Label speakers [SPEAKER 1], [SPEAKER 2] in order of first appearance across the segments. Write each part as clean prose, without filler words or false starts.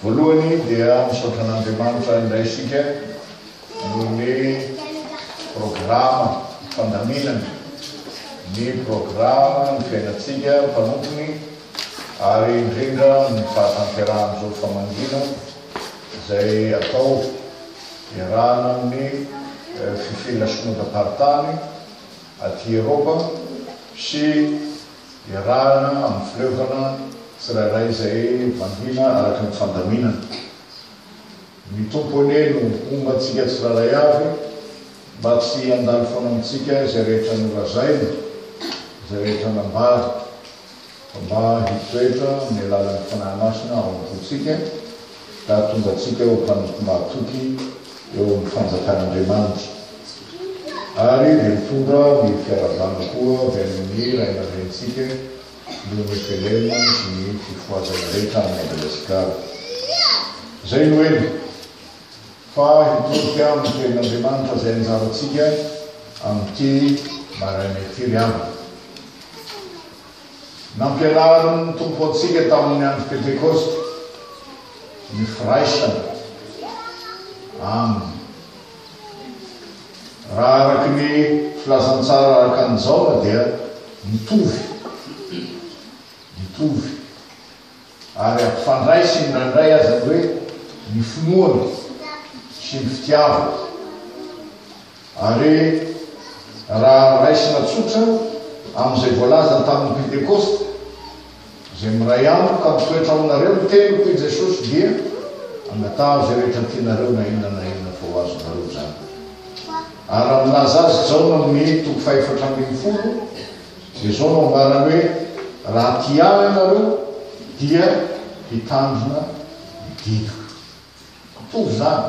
[SPEAKER 1] voalohany dia misaotra an'andriamanitra indray isika nohon'ny programa fandaminana ny programa ny fiainatsika mpanompony ary indrindra ny fahatanterahanyzao famangina izay atao iarahana amin'ny fifilasonodapartany aty Eropa sy iarahana amin'ny fileovana tsirairay izay mangina araka ny fandaminana. Ny tomponeny ombatsika tsirairay avy mba tsy andalo foana amitsika izay rehetra nolazaina izay rehetra nambary mba hitoetra amin'ny alalan'ny fanahy masina ao am-potsika ka tonga atsika eo mpanompo mahatoky eo amin'ny fanjakan'Andriamanitra ary dia mitondra ny fiaravana koa avy amin'ny ray aman-drenitsika no ny felema sy ny fifoazana rehetra amin'ny Madagasikara. Zay no eny fa hitodika amin'ny toeran'Andriamanitra izay anjaratsika amin'ity maraina ity riavana. Nampianariny tompo antsika tamin'ny andro Pentekoste ny firaisana aminy. Raha araky ny filazantsara araka an'izao dia mitovy ary ampifandraisy indraindray azy hoe ny finoana sy ny fitiavana. Ary raha raisina tsotra amin'izay voalazany tamin'ny Pentekoste izay miray amiko ka mitoetra aminareo ny teniko i Jesosy dia angatao izay rehetra tianareo na inona vao azonareo zany. Ary aminazy azy zao amin'ny toko faefatra ambin'ny folo dia zao no ambarany hoe raha tiana ianareo dia hitandrina didika. Mitovy zany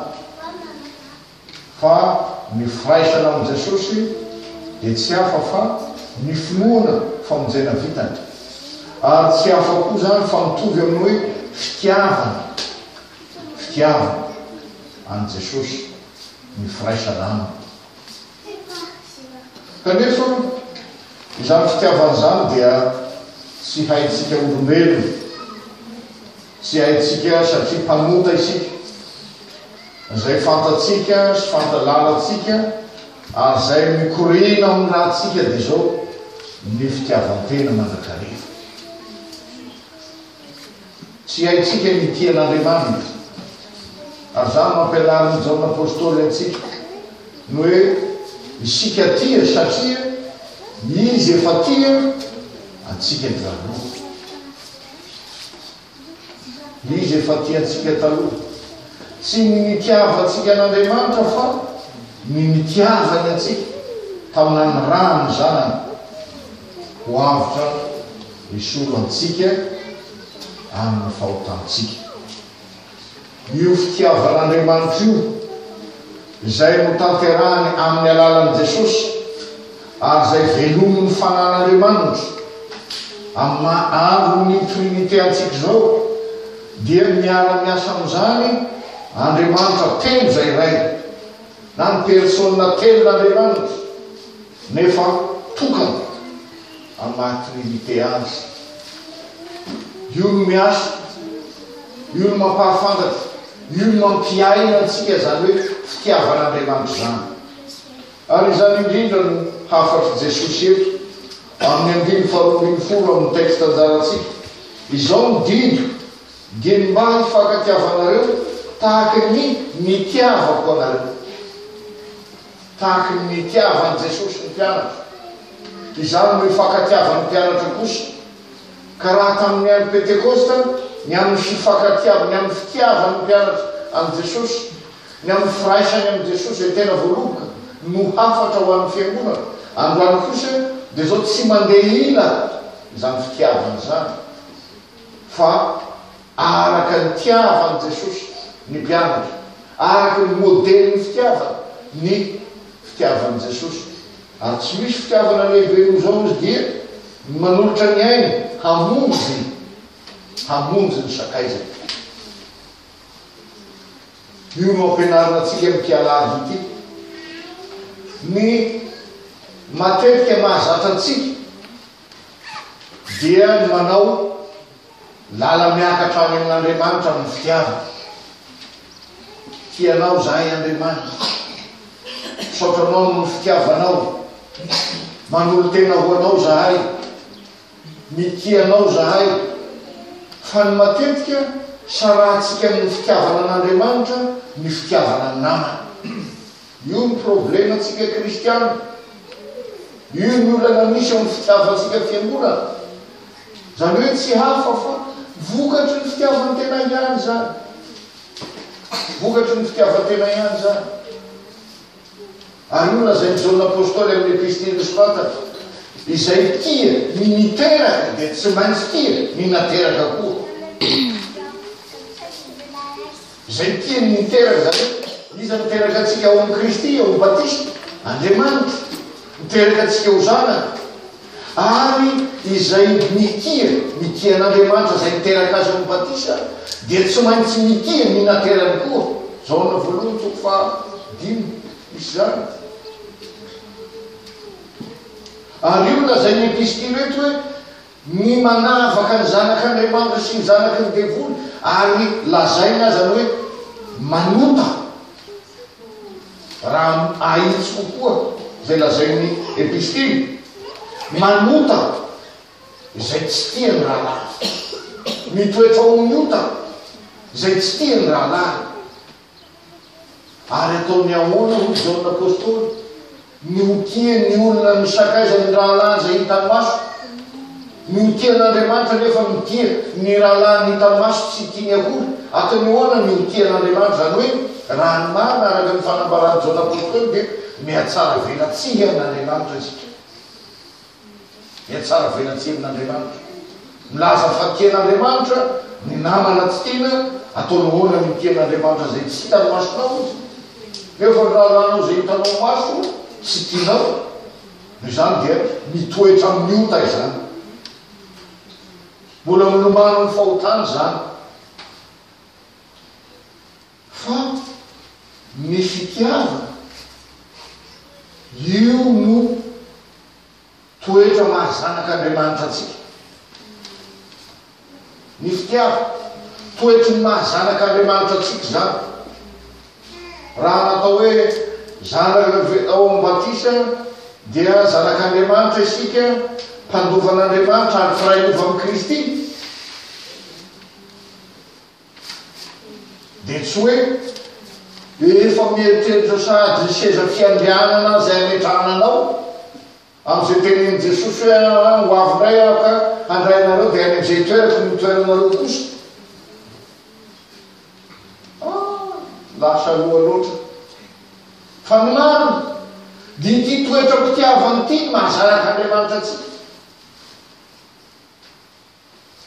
[SPEAKER 1] fa ny firaisana amin'i Jesosy dia tsy hafa fa ny finoana famonjena vitany ary tsy hafa koa zany fa mitovy amin'ny hoe fitiavana an' Jesosy ny firaisana aminy. Kanefa izany fitiavana zany dia tsy haitsika olombelona, tsy haitsika satria mpanota isika izay fantatsika sy fantalalatsika ary zay mikorina amin'ny rahatsika dia zao ny fitiavan-tena mandrakariva. Tsy haitsika ny tian'Andriamanitra ary zany mampianariny Jaona apôstôly antsika ny hoe isika tia satria izy efa tia antsika taloha. Izy efa tia antsika taloha. Tsy ny nitiavantsika an'Andriamanitra fa ny nitiavany antsika tamin'ny rano zanany ho avitra isolo antsika amin'ny fahotantsika. Io fitiavan'Andriamanitra io izay no tanterahany amin'ny alalan'i Jesosy ary izay velomin'ny fanan'Andriamanitra amin'ny mahandrony trinité antsika zao dia miara-miasa amin'izany Andriamanitra telo izay iray na ny persona telo n'Andriamanitra nefa tokana amin'ny maha-trinité azy. Io no miasa, io no mampahafantatra, io no mampiaina antsika zany hoe fitiavan'Andriamanitra zany. Ary izany indrindra no hafatry Jesosy eto amin'ny 2:12 amin'ny texte anjaratsika. Izao ny dindo dia mba hifankatiavanareo tahaka ny nitiavako anareo, tahaka ny nitiavan'i Jesosy ny mpianatra. Izany no hifankatiavan'ny mpianatra kosa ka raha tamin'ny andro Pentekosta ny amin'ny fifankatiavany, ny amin'ny fitiavan'ny mpianatra amin'i Jesosy, ny amin'ny firaisany amin'i Jesosy izay tena voaloboka no hafatra ho amin'ny fiangonana. Androany kosa dia zao tsy mandeha ila izany fitiavana zany fa araka ny tiavan'i Jesosy ny mpianatra, araka ny modely ny fitiavan'i Jesosy. Ary tsy misy fitiavana lehibe noho zao izy dia manolotra ny aina hamonjy ny sakaizany. Io no ampianarina antsika mikialary ity. Ny matetika mahazatra antsika dia ny manao lala miakatra any amin'Andriamanitra amin'ny fitiavana. Tianao zahay Andriamanitra, sotranao no fitiavanao, manolo tena hoanao zahay, mitianao zahay. Fa ny matetika sarahantsika amin'ny fitiavana an'Andriamanitra ny fitiavana ny namana. Io ny problema antsika kristiana, io ny olana misy amin'ny fitiavantsika fiangonana. Zany hoe tsy hafa fa vokatry ny fitiavana tena ihany zany, vokatry ny fitiavana tena ihany zany. Ary io lazainy Jaona apôstôly amin'ny epistily Soratatra, izay tia ny niteraka dia tsy maintsy tia ny nateraka koa. Izay tia ny niteraka zany iza niteraka atsika ao amin'ny Kristy, ao amin'ny Batista, Andriamanitra, niteraka atsika ho zanaka. Ary izay mitia an'Andriamanitra izay niteraka azy amin'ny Batista dia tsy maintsy mitia ny naterany koa. Jaona 1:5 misy zany. Ary io lazay ny epistily reto hoe ny manavaka ny zanak'Andriamanitra sy ny zanaky ny devoly, ary lazaina zany hoe manota raha ahitsy kokoa zay lazainy epistily, manota izay tsy tia ny rahalahy, mitoetra ao amin'ny ota izay tsy tia ny rahalahy. Ary ataony ahoana ho Jaona apôstôly ny hotia ny olona misakaizany rahalahy zay hitany maso, ny hotia n'Andriamanitra nefa mitia ny rahalahy ny hitany maso tsy tiany akory. Ataony ahoana ny hotia n'Andriamanitra, zany hoe raha ny marina araka ny fanambarany Jaona apôstôly dia mihatsara velatsihy amin'Andriamanitra isika, mihatsara velatsihy amin'Andriamanitra, milaza fa tian'Andriamanitra ny namana tsy tiana. Ataony ahoana ny tian'Andriamanitra zay tsy hitany masonao izy, nefa ny rahalanao zay hitanao maso tsy tianao, izany dia mitoetra amin'ny ota izany, mbola milomano ny fahotany zany. Fa ny fitiavana io no toetra mahazanak'Andriamanitra atsika. Ny fitiavana toetry ny mahazanak'Andriamanitra atsika zany. Raha natao hoe zanaka ao amin'ny Batista dia zanak'Andriamanitra isika, mpandovan'Andriamanitra ary firainova amin'ny Kristy, dia tsy hoe efa mieritreritra sady seza fiandrianana zay ametrahananao amin'izay tenen'i Jesosy hoe ho avy indray aho ka andrainareo dia any amin'izay toerako ny toeranareo kosa. Lasa loha loatra. Fa ny marina dia ity toetra mpitiavany ity mahazanak'Andriamanitra atsika.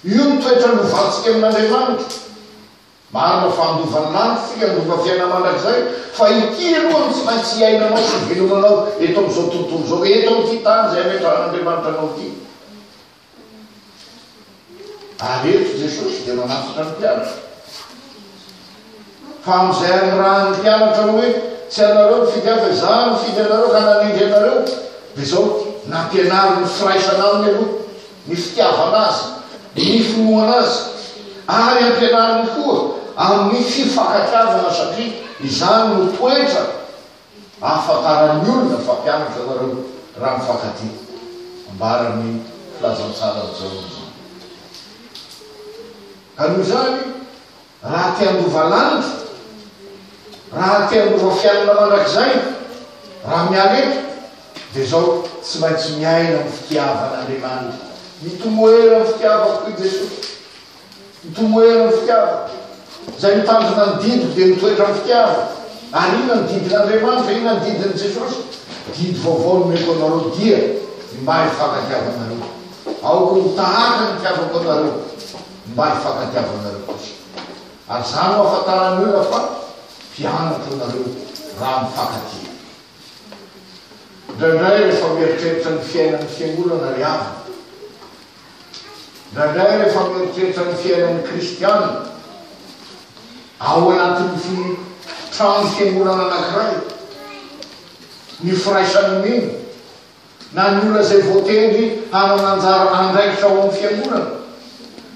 [SPEAKER 1] Io ny toetra novantsika amin'Andriamanitra. Marina fa andovany lanitra tsika, andova fiaina mandrakizay, fa ity aloha ny tsy maintsy iainanao sy velomanao eto amin'izao tontolo zao, eto amin'ity tany izay ametrahan'Andriamanitra anao ity. Ary eto Jesosy dia manafitra ny mpianatra. Fa amin'izay amin'ny raha ny mpianatra hoe tsy anareo mifidy avy za mifidy anareo ka nanindry anareo, dia zao nampianary ny firaisana aminy aloha, ny fitiavana azy, ny finoana azy, ary ampianariny koa amin'ny fifankatiavana, satria izany no toetra ahafantaran'ny olona fa mpianatra nareo raha mifankatia. Ambarany filazantsara zao zany. Ka noho izany raha tia andova lanitra, raha tia andova fiainana mandrakizay, raha miala eto dia zao tsy maintsy miaina amin'ny fitiavan'Andriamanitra, mitomoera amin'ny fitiavako i Jesosy, mitomoera amin'ny fitiavana zay mitandrina ny didy dia mitoetra amin'ny fitiavana. Ary ina ny didin'Andriamanitra, ina ny didin'i Jesosy, didy vaovao no meko anareo dia mba hifankatiavanareo, aoko ho tahaka ny tiavako anareo mba hifankatiavanareo kosa. Ary zany no ahafantaran'ny olona fa mpianatra nareo raha mifankatia. Indraindray rehefa mieritreritra ny fiainan'ny fiangonana ry avy, indraindray rehefa mieritreritra ny fiainan'ny kristiana ao anatin'ny trano fiangonana anankiray, ny firaisany mino na ny olona zay voatendry hanana anjara andraikitra ao amin'ny fiangonana,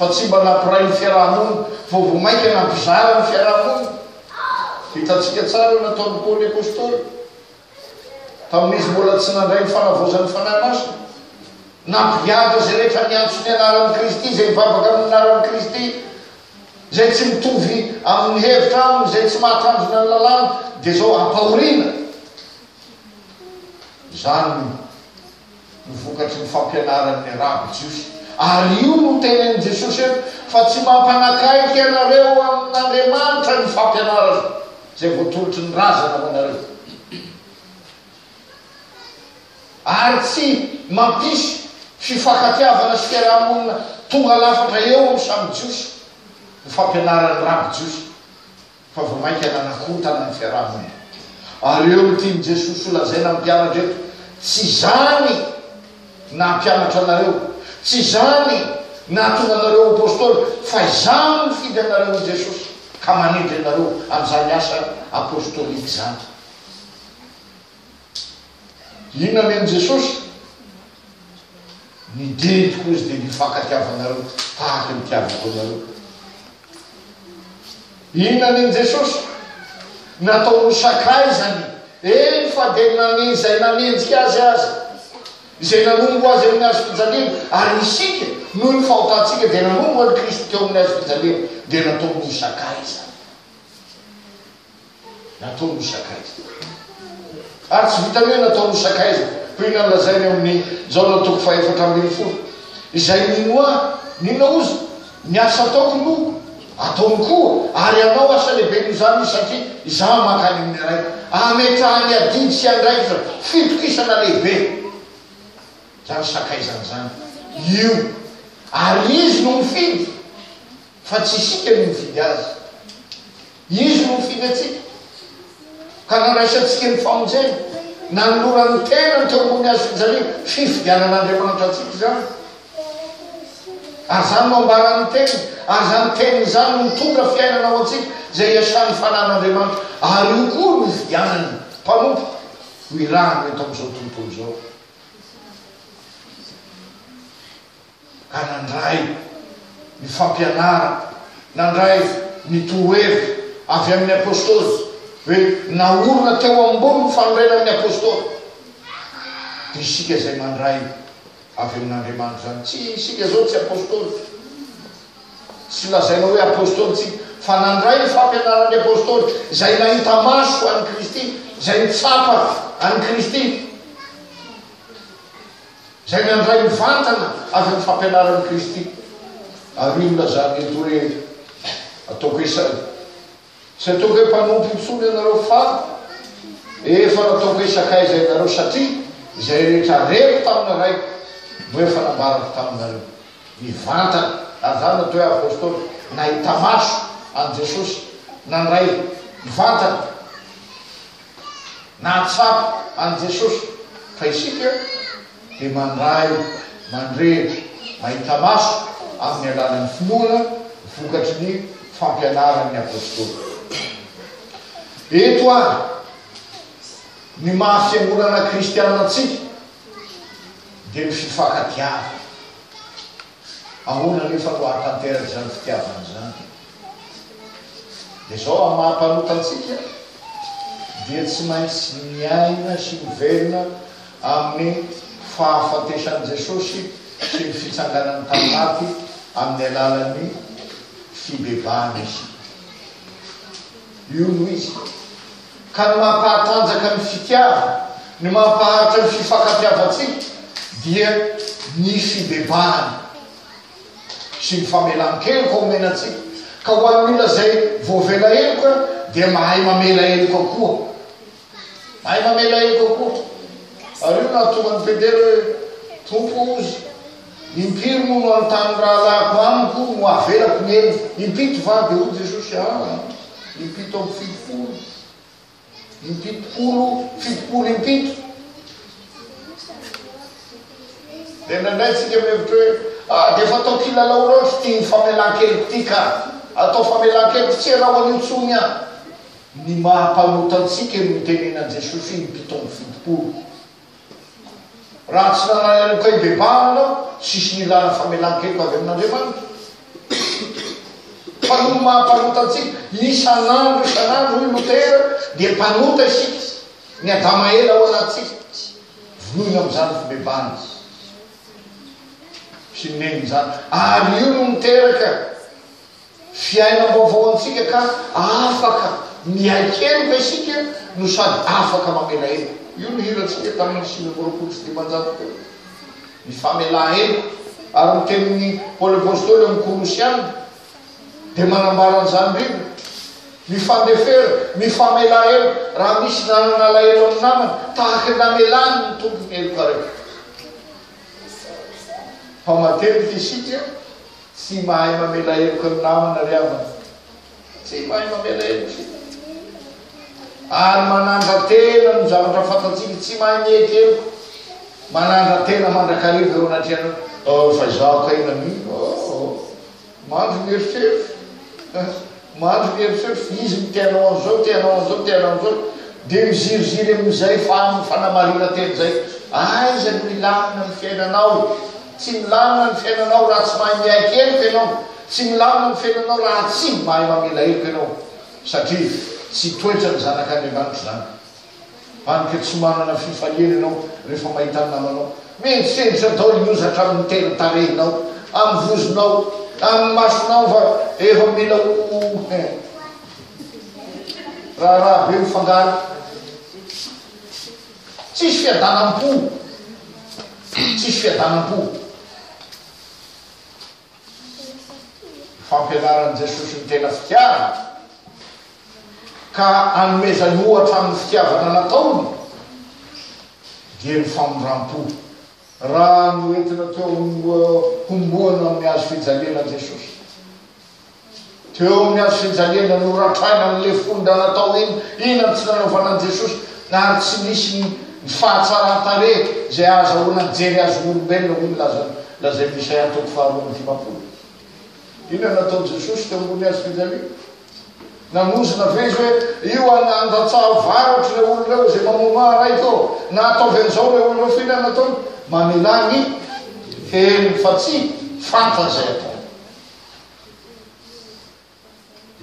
[SPEAKER 1] fa tsy mba nampiray ny fiarahamony vao mainka nampizara ny fiarahamony. Hitantsika tsara nataony Paoly apôstôly tamin'izy mbola tsy nandray ny fanavozan'ny fanahy masina, nampiady zay rehetra niantso ny anaran'i Kristy, zay mivavaka amin'ny anaran'i Kristy, zay tsy mitovy amin'ny hevitra aminy, zay tsy mahatanjona ny lalàna, dia zao ampahorina. Zany ny vokatry ny fampianaran'ny rabi-jiosy. Ary io no tenen'i Jesosy eto fa tsy mampanakaiky ianareo amin'Andriamanitra ny fampianarana zay voatolotry ny razana aminareo, ary tsy mampisy fifankatiavana sy fiarahamonina tonga lafatra eo amin'ny samy jiosy ny fampianaran'ny rabi-jiosy, fa vao mainka nanakotana ny fiarahamonina. Ary eo tiany Jesosy ho lazaina amin'ny mpianatra eto, tsy zany na mpianatra anareo, tsy zany na tonga anareo apôstôly, fa izany mifidy anareo Jesosy ka manindry anareo amin'izany asa apôstôlika zany. Inona amen'i Jesosy? Nidentiko izy dia nifankatiavanareo tahaka ny tiavako anareo. Inona amen'i Jesosy? Natao ho sakaizany, fa dia naneny zay nanenjika azy izay nanombo azy amin'ny azo fijaliana, ary isika noho ny fahotantsika dia nanombo any Kristy teo amin'ny azo fijaliana, dia natao ho sakaiza. Natao ho sakaiza. Ary tsy vita hoe natao ho sakaiza, ho ina lazainy amin'ny jaona toko 4:4, izay nino ozy niasa ataoko no ataony koa, ary anao asa lehibe no zany satria izaho makany amin'ny raiky ametrahany adidy sy andraikitra fitokisana lehibe. Zany sakaizany zany io, ary izy no mifidy fa tsy isika no mifidy azy, izy no mifidy atsika ka nanaisantsika ny famonjena, nanolorany tena ny teo ambony azy fijaliana, fifidianan'Andriamanitra atsika zany. Ary zany no ambarany teny, ary zany teny zany no tonga fiainanao atsika zay iasan'ny fanan'Andriamanitra, ary io koa no fidianany mpanompo ho irahany eto amin'izao tontolo zao. Ka nandray ny fampianara, nandray ny torohevitra avy amin'ny apôstôly hoe naorona teo ambony ny fanorena amin'ny apôstôly, dia isika zay mandray avy amin'Andriamanitra zany. Tsy isika zao tsy apôstôly, tsy lazaina hoe apôstôly tsika, fa nandray ny fampianaran'ny apôstôly zay nahita maso any Kristy, zay nitsapa any Kristy, zay nandray mivantana avy amin'ny fampianaran'ny Kristy. Ary io lazany eto hoe ataoko hoe tsy ataoko hoe mpanompo itsony ianareo, fa efa nataoko hoe sakaiza ianareo, satria izay rehetra reko tamina raiky no efa nambarako taminareo. Mivantana, ary zany natao hoe apôstôly nahita maso any Jesosy, nandray mivantana, nahatsapa any Jesosy. Fa isika dia mandray, mandre, mahita maso amin'ny alalan'ny finoana vokatry ny fampianaran'ny apôstôly. Eto any ny mahafiangonana kristianina atsika dia ny fifankatiava. Ahoana nefa no ahatanteraka zany fitiavana zany? Dia zao amin'ny mahampanotantsika dia tsy maintsy miaina sy miverina amin'ny fahafatesan'i Jesosy sy ny fitsanganany tanaty amin'ny alalan'ny fibebahana izy. Io no izy. Ka ny mampahatanjaka ny fitiava, ny mampaharitra ny fifankatiavatsika dia ny fibebahana sy ny famelan-keloka omenatsika. Ka ho an'olona zay voavela heloka dia mahay mamela heloka koa, mahay mamela heloka koa. Ary io nahatonga ny Pedera hoe tompo ozy, impiry no no anontany raha lahako amiko no avelako ny elo, impito va dia hoy Jesosy, impito amin'ny fitopolo, fitopolo impito. Dia nandray tsika mihevitra hoe dia efa atao kilalao loatra tia famelan-keloko ty ka atao famelan-keloko tsy raha ho an'io tsony any. Ny mahampanotantsika no mitenenan Jesosy impito amin'ny fitopolo. Raha tsy nananeloko ibebahana anao, tsisy nilana famelan-keloko avy amin'Andriamanitra. mpanono mahampanotatsika isan'andro io lotera dia mpanota isika ny adama ela ao anatsika vonoina am'izany fibebana sy neny zany ary io no miteraka fiainam-baovao antsika ka afaka miaikeloka isika no sady afaka mamela elo io no hiratsika tamin'ny simymoroapolo sy dimanjato teo ny famela elo ary mitenin'ny Paoly apôstôly amin'ny Kolosiana dia manambaran'izany Biblia mifandefera mifamela elo raha misy nanana elo amin'ny namany tahaka namelany ny tompony elo kareo fa matetika isika tsy mahay mamela eloka ny namana ry havana tsy mahay mamela elo isika ary manandra tena no zavatra fantatsika tsy mahay miekelo manandra tena mandrakariva eo anatrehana fa izao kaina an'io mandro mieritseritsy mandro mieritseritsy izy mitianao an'izao tianao an'izao tianao an'izao dia miziriziry amin'izay fanamarina tena zay aiza no milamina ny fiainanao tsy milamina ny fiainanao raha tsy mahay miaikeloka ianao tsy milamina ny fiainanao raha tsy mahay mamela eloka ianao satria tsy toetra ny zanak'Andriamanitra zany anka tsy manana fifaliana ianao rehefa mahita ny namanao mientsendritra dao miozatra amin'ny tena tarehinao amin'ny vozonao amin'ny masonao fa efa mila raha be mifangaro tsisy fiadanam-po tsisy fiadanam-po fampianaran'i Jesosy ny tena fitiavana ka anomezany ohatra amin'ny fitiavana nataony dia ny famoram-po raha no entina teo homboana amin'ny azo fijaliana Jesosy teo amin'ny azo fijaliana no ratraina n'le fonda natao ina tsy nanaovanan'i Jesosy ary tsy misy ny fahatsarantare zay azahoana jery azo olombelona hoy lazay Isaia toko faharoa dimapolo ina natao Jesosy teo ambony azo fijaliana nanozina vezy hoe io andatsavarotry le olo reo zay mamoma raiky ao na ataovy an'izao le olo reo fihinana ataony mamelany hely fa tsy fanta zay atao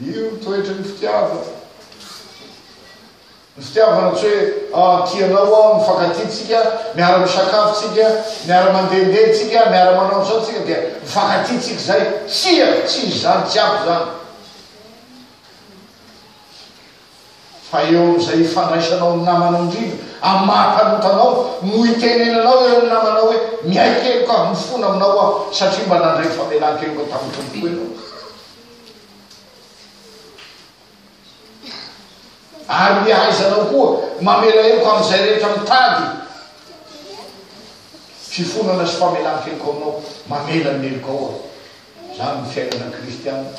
[SPEAKER 1] io toetra ny fitiavana ny fitiavana tsy hoe tianao ao mifankatitsika miara misakafotsika miara mandehandehitsika miara manao zao tsika dia mifankatitsika zay tsy zany tsiabo zany fa eo am'izay fandraisanao ny namanao indrindra amin'ny mahampanotanao no itenenanao eo amin'ny namanao hoe miaikeloka mifona aminao aho satria mba nandray famelan-keloka tamin'ny tompoko ianao ary mihaizanao koa mamela eloka amin'izay rehetra mitady fifonana sy famelan-keloka aminao mamela ny eloka ao zany ny fiainana kristiana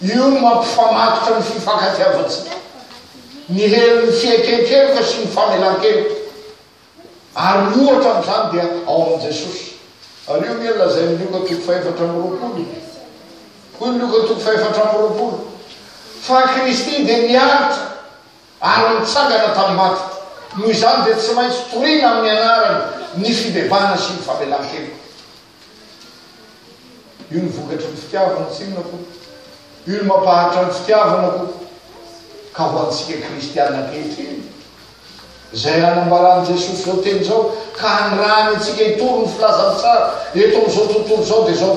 [SPEAKER 1] io no mampifamatotra ny fifankatiavatsika ny helin'ny fiaikekeloka sy ny famelan-keloka ary ohatra amin'izany dia ao amin'i Jesosy ary io mia lazay ny Luka toko faefatra amby roapolo hoy ny Luka toko faefatra amby roapolo fa Kristy dia niaritra ary nitsangana tamin'ny maty noho izany dia tsy maintsy toriana amin'ny anarany ny fibebana sy ny famelan-keloka io ny vokatry ny fitiavana tsinona koa io no mampahatra ny fitiavana koa ka ho antsika kristiana ankehitriny zay anambarany Jesosy zao teny zao ka anyrany atsika hitory ny filazany tsara eto am'izao tontolo zao dia zao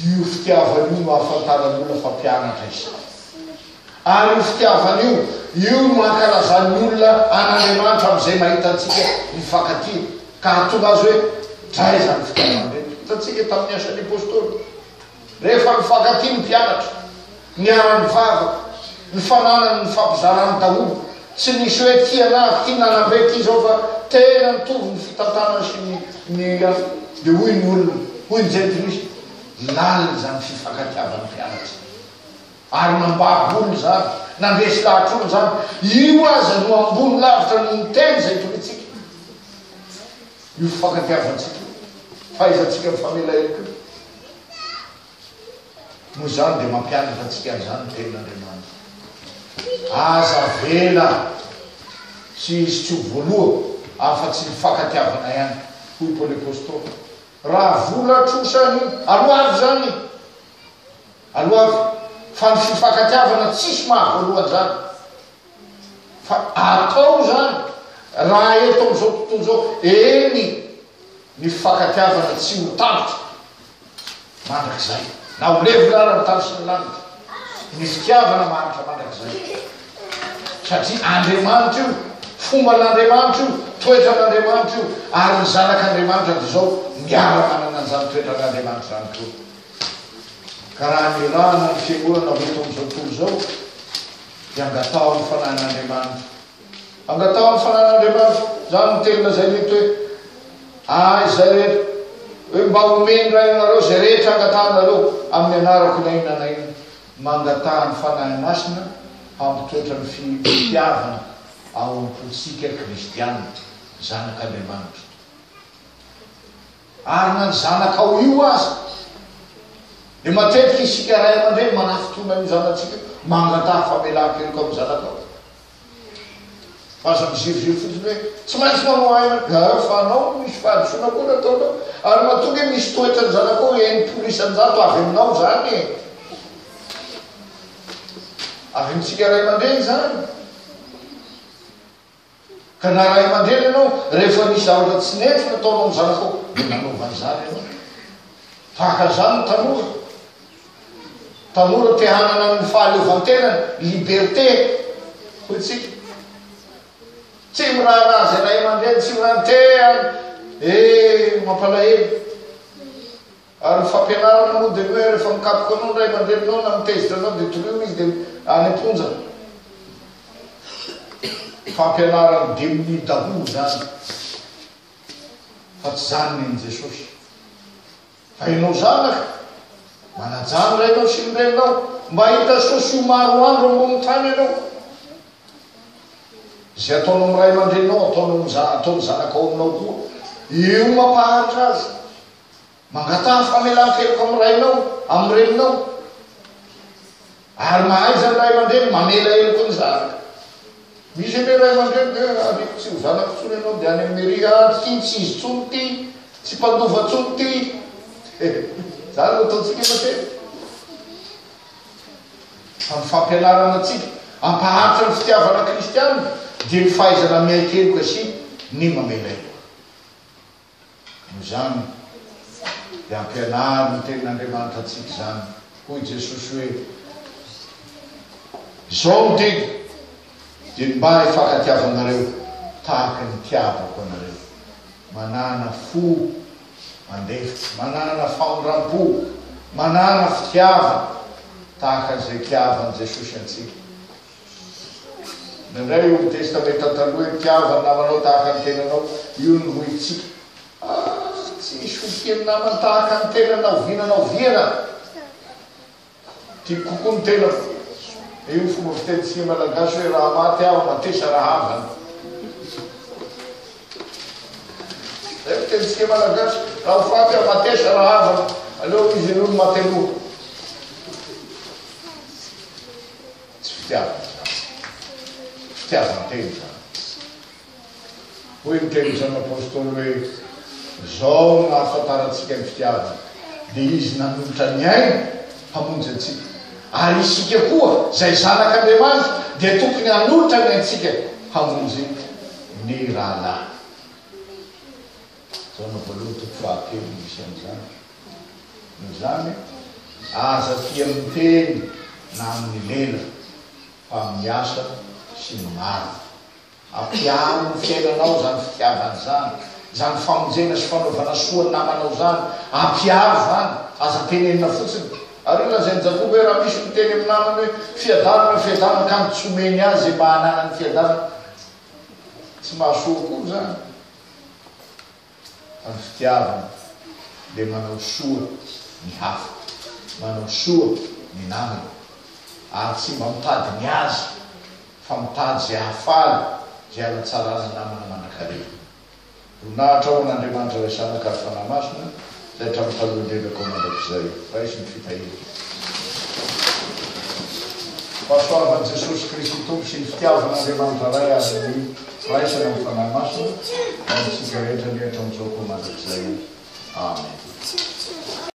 [SPEAKER 1] io fitiavana io no ahafantarany olona fa mpianatra izy ary io fitiavana io no ankalazany olona an'Andriamanitra am'izay mahita antsika mifankatia ka hatonga azy hoe dray zany fitiavana reny hitatsika tamin'ny asan'ny apôstôly rehefa mifankatia ny mpianatra miara-ny vava ny fananany ny fampizarany daholo tsy nisy hoe tianavy ty nanambe ty zao fa tena mitovy ny fitantana sy dia hoy ny olona hoy ny Jery Kristy laliny zany fifankatiavany mpianatra ary nambabolo zany nandresy lahatr'olo zany io aza no ambony lavitra no miteny zay toritsika io fifankatiavantsika fahaizantsika mifamela eloka no zany dia mampianatra atsika zany ten'Andriamanitra aza vela tsy izy tsy ho voaloha afa-tsy mifankatiavana ihany hoy Paoly apôstôly raha volatrosany aloavy zany aloha fa ny fifankatiavana tsisy mahavoalohany zany fa atao zany raha eto am'izao tontolo zao eny ny fifankatiavana tsy ho tapitra mandrak'izay na ho levona ara ny tany sy ny lanitra ny fitiavana mahanitra mandrak'izay satria Andriamanitra io fomban'Andriamanitra io toetran'Andriamanitra io ary ny zanak'Andriamanitra de zao miara-manana an'izany toetran'Andriamanitra zany koa ka raha ny rana ny fiangonana eto am'izao tontolo zao de angatao ny fanan'Andriamanitra angatao ny fanan'Andriamanitra zany ny telona zay mety hoe zay rehetra hoe mba omeny ray anareo zay rehetra angatanareo amin'ny anarako nainanaina mangatah ny fanahy masina hampitoetra ny fitiavana ao am'potsika kristianina zanak'Andriamanitra ary na ny zanakao io azy de matetiky isika ray aman-dreny manafitona ny zanatsika mangatah famelan-keloka amin'ny zanakao aza miziroziro fotsiny hoe tsy maintsy manao aina fa anao misy fahadisoana koa nataonao ary mahatonga hoe misy toetra ny zanakao enipolisanjato avy aminao zany avy amintsika ray aman-dreny zany ka na ray aman-dreny ianao rehefa nisy zavatra tsy nefy nataonao ny zanakao de nanaovan'izany ianao tahaka zany ny tanora te hanana ny fahaleovantenany liberté hoy tsika tsy mirahana azy ray aman-dreny tsy mirahante mampalahelo ary fampianarana moa de hoe rehefa mikapoka anao ray aman-dreninao na mitezitra anao de toleo izy de any amponja fampianarana de amin'ny daholo zany fa tsy zany neny Jesosy fa ianao zanaka manajany rainao sy ny reninao mba hita sosio maro andro ambony tany ianao zay ataonao amy ray aman-dreninao ataony zanakao aminao koa io mampaharitra azy mangataha famelan-keloka amy rainao amy reninao ary mahay zany ray aman-dreny mamela eloko ny zanaka misy ame ray aman-dreny de ariko tsy ho zanako tsony ianao de any amy mairie ty tsy izy tsony ty tsy mpandova tsony ty zany no ataontsika matety fa ny fampianarana atsika ampaharitra ny fitiavana kristianina de ny fahaizana miaikeloka sy ny mamela eloko no zany de ampianary ny tenin'Andriamanitra atsika zany hoy Jesosy hoe zao no teny de mba hifankatiavanareo tahaky ny tiavako anareo manana fo mandefitra manana faondram-po manana fitiavana tahaka an'izay tiavany Jesosy antsika nandray io testamenta taloha hoe tiavana namanao tahaka ny tenanao io ny hoytsika tsy misy fotokely namany tahaka ny tenanao vinanao viana tiako kokoa ny tenako io fomba fitenitsika malagasy hoe raha maty aho matesa raha havana zay fitenitsika malagasy raha ho faty aho matesa raha havana aleo izy olo maty aloha tsy fitiavana fitiavana teny zany hoy ny teny zany apôstôly hoe zao no ahafantaratsika ny fitiavana de izy nanolotra ny aina hamonjy atsika ary isika koa zay zanak'Andriamanitra de tokony hanolotra ny antsika hamonjy ny rahalahy zao no voalohany toko fahatelo misy am'zany no zany aza tia miteny na amin'ny lela fa miasa sy ny maro ampiaro ny fiainanao zany fitiavany zany famonjena sy fanaovana soa namanao zany ampiaro zany aza tenenina fotsiny ary io lazay ny Jakobo hoe raha misy miteny amin'ny namany hoe fiadanana ka tsy omeny azy mba hanana ny fiadanana tsy mahasoa koa zany fa ny fitiavana de manao soa ny hafa manao soa ny namany ary tsy mba mitady ny azy fa mitady zay hafaly zay alatsarana namana manakare voninahitra ao n'Andriamanitra resana ka fanahy masina zay tramitalohandrerako mandrak'izay raisy ny fitahira fahasoavan'i Jesosy Kristy tompo sy ny fitiavan'Andriamanitra ray azy ny raisana amin'ny fanahy masina amintsika rehetra ny etra am'izao ko mandrak'izay amen